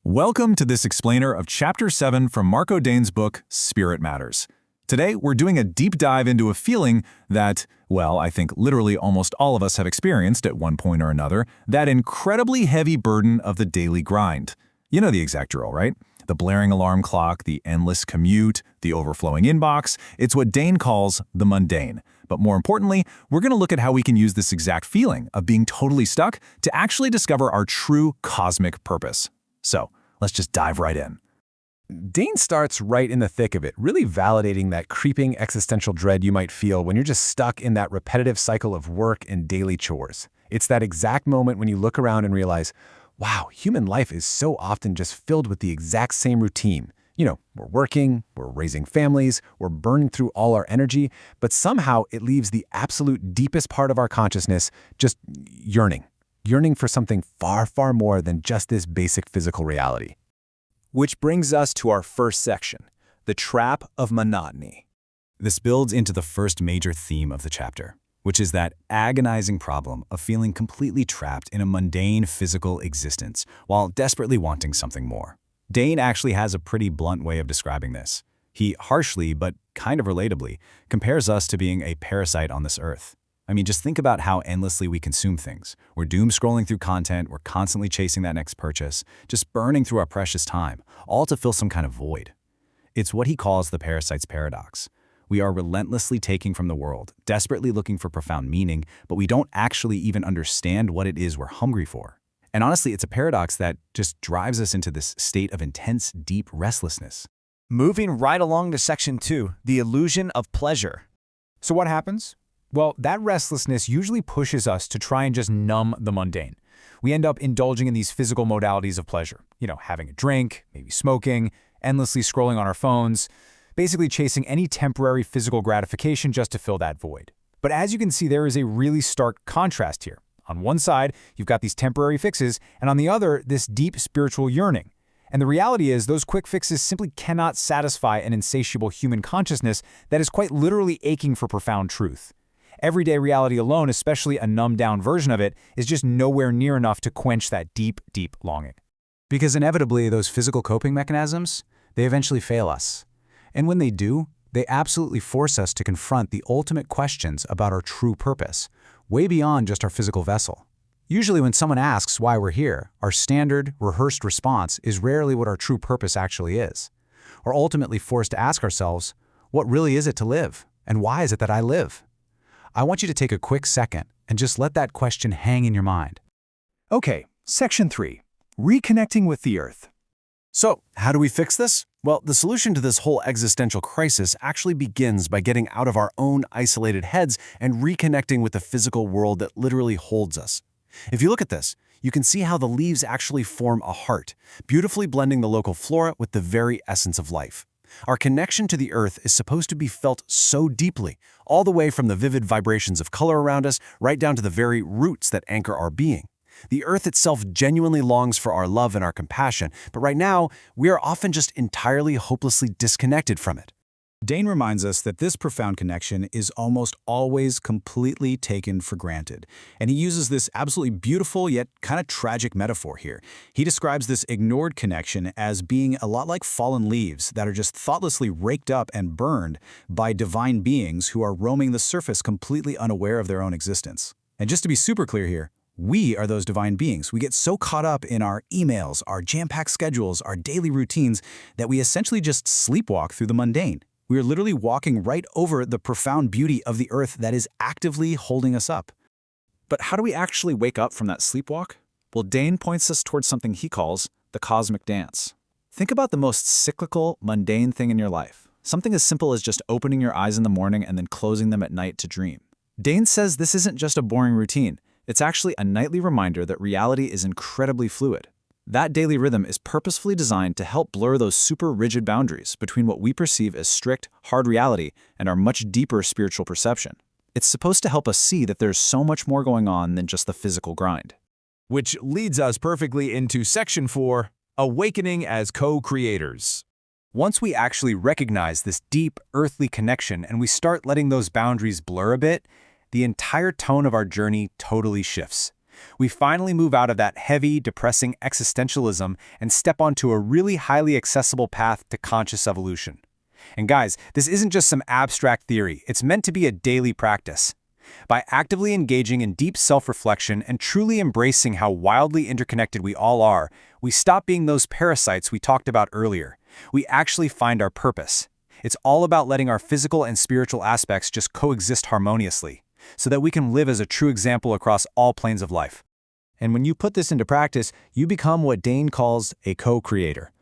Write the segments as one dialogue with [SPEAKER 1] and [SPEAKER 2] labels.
[SPEAKER 1] Welcome to this explainer of Chapter 7 from Marco Dane's book, Spirit Matters. Today, we're doing a deep dive into a feeling that, well, I think literally almost all of us have experienced at one point or another, that incredibly heavy burden of the daily grind. You know the exact drill, right? The blaring alarm clock, the endless commute, the overflowing inbox. It's what Dane calls the mundane. But more importantly, we're going to look at how we can use this exact feeling of being totally stuck to actually discover our true cosmic purpose. So, let's just dive right in.
[SPEAKER 2] Dane starts right in the thick of it, really validating that creeping existential dread you might feel when you're just stuck in that repetitive cycle of work and daily chores. It's that exact moment when you look around and realize, wow, human life is so often just filled with the exact same routine. You know, we're working, we're raising families, we're burning through all our energy, but somehow it leaves the absolute deepest part of our consciousness just yearning for something far, far more than just this basic physical reality.
[SPEAKER 3] Which brings us to our first section, the trap of monotony.
[SPEAKER 1] This builds into the first major theme of the chapter, which is that agonizing problem of feeling completely trapped in a mundane physical existence while desperately wanting something more. Dane actually has a pretty blunt way of describing this. He harshly, but kind of relatably, compares us to being a parasite on this earth. I mean, just think about how endlessly we consume things. We're doom scrolling through content, we're constantly chasing that next purchase, just burning through our precious time, all to fill some kind of void. It's what he calls the parasite's paradox. We are relentlessly taking from the world, desperately looking for profound meaning, but we don't actually even understand what it is we're hungry for. And honestly, it's a paradox that just drives us into this state of intense, deep restlessness.
[SPEAKER 3] Moving right along to section 2, the illusion of pleasure.
[SPEAKER 4] So what happens? Well, that restlessness usually pushes us to try and just numb the mundane. We end up indulging in these physical modalities of pleasure. You know, having a drink, maybe smoking, endlessly scrolling on our phones, basically chasing any temporary physical gratification just to fill that void. But as you can see, there is a really stark contrast here. On one side, you've got these temporary fixes, and on the other, this deep spiritual yearning. And the reality is, those quick fixes simply cannot satisfy an insatiable human consciousness that is quite literally aching for profound truth. Everyday reality alone, especially a numbed-down version of it, is just nowhere near enough to quench that deep, deep longing.
[SPEAKER 2] Because inevitably, those physical coping mechanisms, they eventually fail us. And when they do, they absolutely force us to confront the ultimate questions about our true purpose, way beyond just our physical vessel. Usually when someone asks why we're here, our standard, rehearsed response is rarely what our true purpose actually is. We're ultimately forced to ask ourselves, what really is it to live? And why is it that I live? I want you to take a quick second and just let that question hang in your mind.
[SPEAKER 4] Okay, section 3, reconnecting with the earth.
[SPEAKER 1] So, how do we fix this? Well, the solution to this whole existential crisis actually begins by getting out of our own isolated heads and reconnecting with the physical world that literally holds us. If you look at this, you can see how the leaves actually form a heart, beautifully blending the local flora with the very essence of life. Our connection to the earth is supposed to be felt so deeply, all the way from the vivid vibrations of color around us, right down to the very roots that anchor our being. The earth itself genuinely longs for our love and our compassion, but right now, we are often just entirely hopelessly disconnected from it.
[SPEAKER 5] Dane reminds us that this profound connection is almost always completely taken for granted. And he uses this absolutely beautiful yet kind of tragic metaphor here. He describes this ignored connection as being a lot like fallen leaves that are just thoughtlessly raked up and burned by divine beings who are roaming the surface completely unaware of their own existence. And just to be super clear here, we are those divine beings. We get so caught up in our emails, our jam-packed schedules, our daily routines, that we essentially just sleepwalk through the mundane. We are literally walking right over the profound beauty of the earth that is actively holding us up.
[SPEAKER 3] But how do we actually wake up from that sleepwalk? Well, Dane points us towards something he calls the cosmic dance. Think about the most cyclical, mundane thing in your life. Something as simple as just opening your eyes in the morning and then closing them at night to dream. Dane says this isn't just a boring routine. It's actually a nightly reminder that reality is incredibly fluid. That daily rhythm is purposefully designed to help blur those super rigid boundaries between what we perceive as strict, hard reality and our much deeper spiritual perception. It's supposed to help us see that there's so much more going on than just the physical grind.
[SPEAKER 4] Which leads us perfectly into section 4, awakening as co-creators.
[SPEAKER 2] Once we actually recognize this deep, earthly connection and we start letting those boundaries blur a bit, the entire tone of our journey totally shifts. We finally move out of that heavy, depressing existentialism and step onto a really highly accessible path to conscious evolution. And guys, this isn't just some abstract theory, it's meant to be a daily practice. By actively engaging in deep self-reflection and truly embracing how wildly interconnected we all are, we stop being those parasites we talked about earlier. We actually find our purpose. It's all about letting our physical and spiritual aspects just coexist harmoniously, so that we can live as a true example across all planes of life.
[SPEAKER 4] And when you put this into practice, you become what Dane calls a co-creator.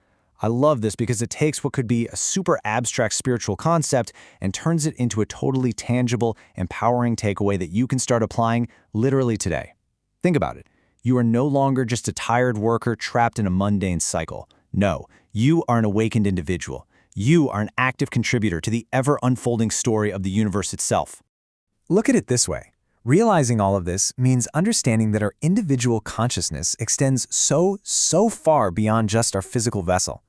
[SPEAKER 4] I love this because it takes what could be a super abstract spiritual concept and turns it into a totally tangible, empowering takeaway that you can start applying literally today. Think about it. You are no longer just a tired worker trapped in a mundane cycle. No, you are an awakened individual. You are an active contributor to the ever-unfolding story of the universe itself.
[SPEAKER 2] Look at it this way. Realizing all of this means understanding that our individual consciousness extends so far beyond just our physical vessel.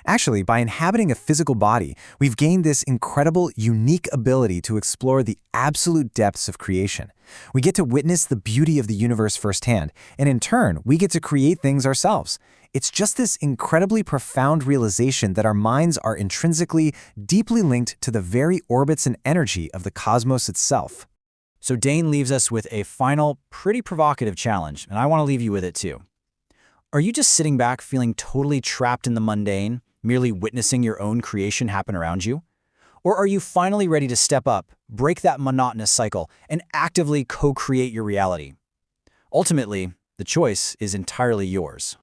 [SPEAKER 2] Actually, by inhabiting a physical body, we've gained this incredible, unique ability to explore the absolute depths of creation. We get to witness the beauty of the universe firsthand, and in turn, we get to create things ourselves. It's just this incredibly profound realization that our minds are intrinsically, deeply linked to the very orbits and energy of the cosmos itself.
[SPEAKER 3] So Dane leaves us with a final, pretty provocative challenge, and I want to leave you with it too. Are you just sitting back feeling totally trapped in the mundane, merely witnessing your own creation happen around you? Or are you finally ready to step up, break that monotonous cycle, and actively co-create your reality? Ultimately, the choice is entirely yours.